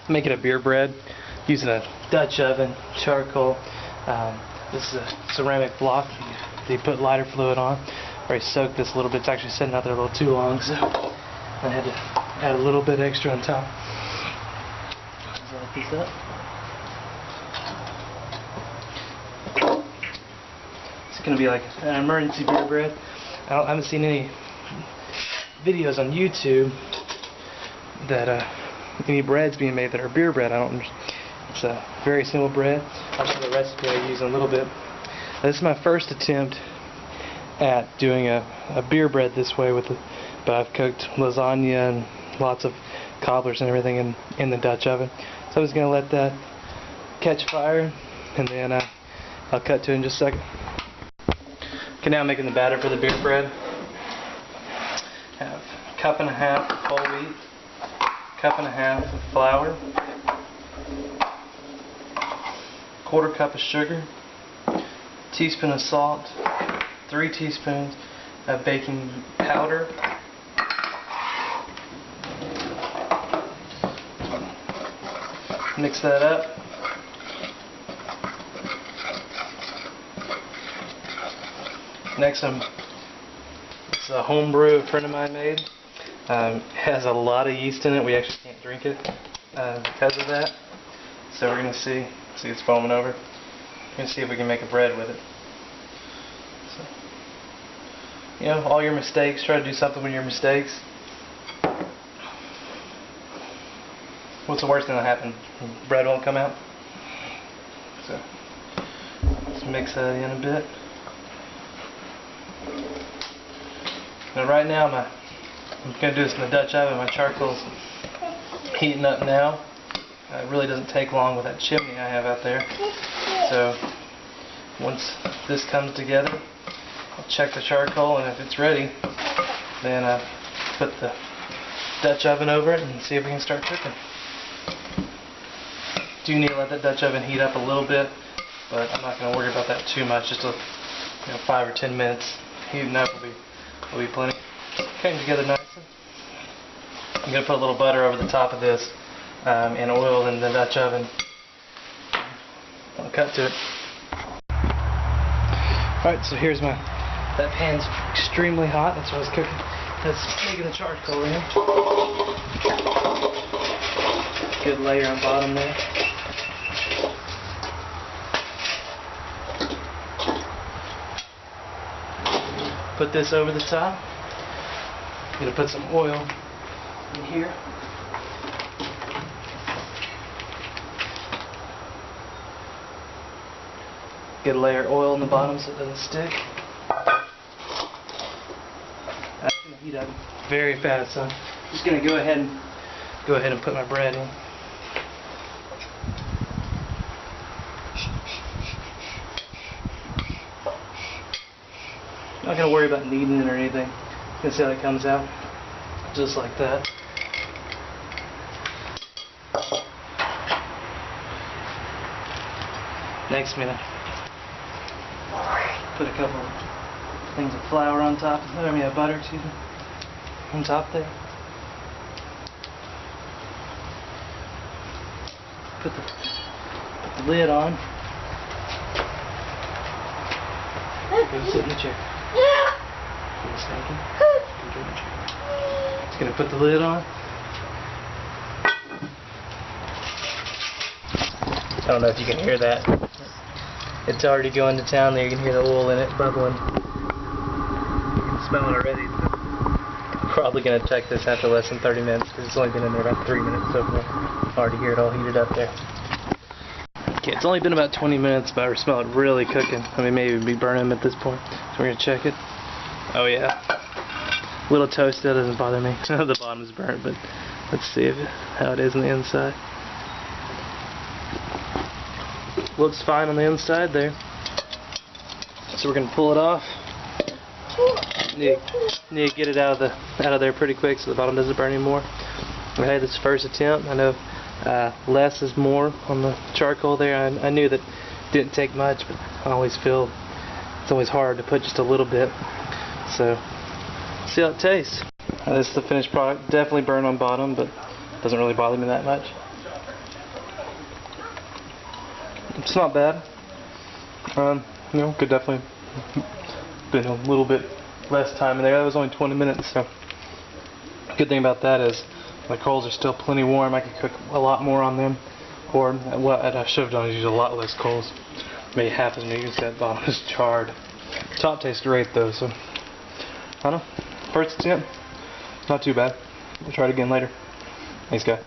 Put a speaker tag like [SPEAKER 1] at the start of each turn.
[SPEAKER 1] making a beer bread using a Dutch oven, charcoal. This is a ceramic block that you put lighter fluid on. I already soaked this a little bit. It's actually sitting out there a little too long, so I had to add a little bit extra on top. Light this up. It's going to be like an emergency beer bread. I haven't seen any videos on YouTube that any breads being made that are beer bread. It's a very simple bread. I'll show the recipe I use in a little bit. This is my first attempt at doing a beer bread this way but I've cooked lasagna and lots of cobblers and everything in the Dutch oven. So I'm just going to let that catch fire, and then I'll cut to it in just a second. Okay, now I'm making the batter for the beer bread. I have a cup and a half of whole wheat, cup and a half of flour, quarter cup of sugar, teaspoon of salt, 3 teaspoons of baking powder, mix that up. Next, it's a home brew a friend of mine made. It has a lot of yeast in it. We actually can't drink it because of that. So we're going to see it's foaming over. We're going to see if we can make a bread with it. So, you know, all your mistakes, try to do something with your mistakes. What's the worst thing that happen? Bread won't come out. So let's mix that in a bit. Now right now I'm going to do this in the Dutch oven. My charcoal's heating up now. It really doesn't take long with that chimney I have out there. So once this comes together, I'll check the charcoal, and if it's ready, then put the Dutch oven over it and see if we can start cooking. Do need to let that Dutch oven heat up a little bit, but I'm not going to worry about that too much. Just 5 or 10 minutes heating up will be plenty. Came together nicely. I'm going to put a little butter over the top of this and oil in the Dutch oven. I'll cut to it. Alright, so here's that pan's extremely hot. That's what I was cooking. That's making the charcoal in. Good layer on bottom there. Put this over the top. I'm going to put some oil in here. Get a layer of oil in the bottom so it doesn't stick. That's going to heat up very fast, so I'm just going to go ahead and put my bread in. I'm not going to worry about kneading it or anything. You can see how it comes out, just like that. Next minute, put a couple of things of flour on top. Butter, excuse me, on top there. Put the lid on. Go sit in the chair. Just going to put the lid on. I don't know if you can hear that. It's already going to town there. You can hear the oil in it bubbling. You can smell it already. I'm probably going to check this after less than 30 minutes because it's only been in there about 3 minutes so far. I already hear it all heated up there. Okay, it's only been about 20 minutes, but I smell it really cooking. I mean, maybe it'd be burning at this point. So we're going to check it. Oh yeah, a little toasted, that doesn't bother me. The bottom is burnt, but let's see how it is on the inside. Looks fine on the inside there. So we're gonna pull it off. Need to get it out of there pretty quick so the bottom doesn't burn anymore. Okay, this is the first attempt. I know less is more on the charcoal there. I knew that it didn't take much, but I always feel it's always hard to put just a little bit. So, see how it tastes. This is the finished product. Definitely burned on bottom, but it doesn't really bother me that much. It's not bad. You know, could definitely been a little bit less time in there. That was only 20 minutes, so good thing about that is my coals are still plenty warm. I could cook a lot more on them, or what I should have done is use a lot less coals, maybe half as many. You can see that bottom is charred. Top tastes great though, so I don't know. First attempt, not too bad. We'll try it again later. Thanks, guys.